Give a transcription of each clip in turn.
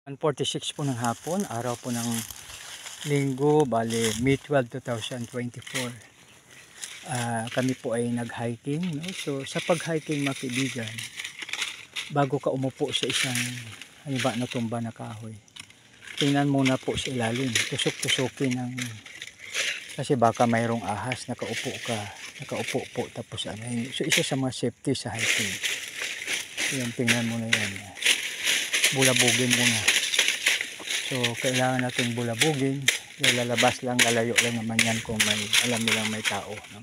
1:46 po ng hapon, araw po ng linggo, bale May 12, 2024. Kami po ay nag-hiking, no? So sa pag-hiking mga kaibigan, bago ka umupo sa isang haniba na tumba na kahoy, tingnan muna po sa ilalim, tusok-tusokin ng, kasi baka mayroong ahas, nakaupo po tapos ano. So isa sa mga safety sa hiking, yan, tingnan muna yan, bulabugin muna. So kailangan natin bulabugin, lalabas lang, lalayo lang naman yan kung may alam nilang may tao, no?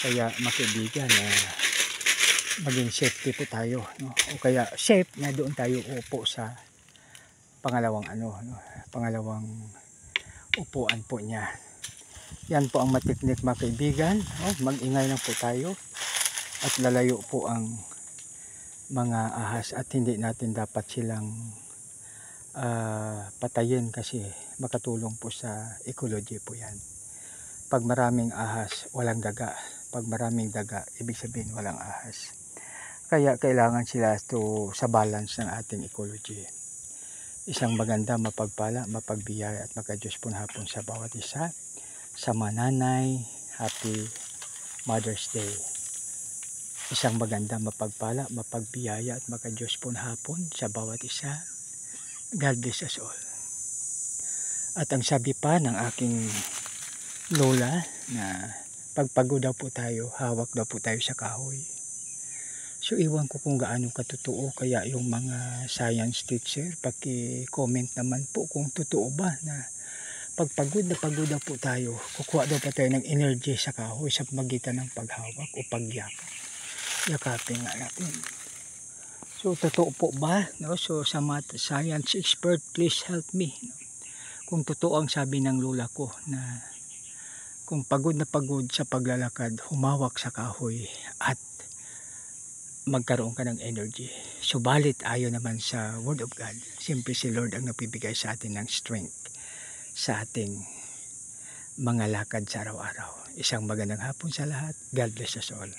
Kaya makaibigan, maging safety po tayo, no? O kaya safe na doon tayo upo sa pangalawang pangalawang upuan po niya. Yan po ang matiknik mga kaibigan, no? Mag-ingay lang po tayo at lalayo po ang mga ahas at hindi natin dapat silang patayin kasi makatulong po sa ecology po yan. Pag maraming ahas, walang daga. Pag maraming daga, ibig sabihin walang ahas. Kaya kailangan sila sa balance ng ating ecology. Isang maganda, mapagpala, mapagbiyaya at magka-Diyos po hapon sa bawat isa. Sa mga nanay, Happy Mother's Day. Isang maganda, mapagpala, mapagbiyaya at magka-Diyos po hapon sa bawat isa. God bless us all. At ang sabi pa ng aking lola na pagpagod daw po tayo, hawak daw po tayo sa kahoy. So iwan ko kung gaano katotoo, kaya yung mga science teacher, paki-comment naman po kung totoo ba na pagpagod na pagod daw po tayo, kukuha daw pa tayo ng energy sa kahoy sa pamagitan ng paghawak o pagyakap. Yakapin nga natin. So totoo po ba, no? So sa mga science expert, please help me, no? Kung totoo ang sabi ng lola ko na kung pagod na pagod sa paglalakad, humawak sa kahoy at magkaroon ka ng energy. Subalit ayon naman sa Word of God, siyempre si Lord ang napibigay sa atin ng strength sa ating mga lakad sa araw-araw. Isang magandang hapon sa lahat. God bless us all.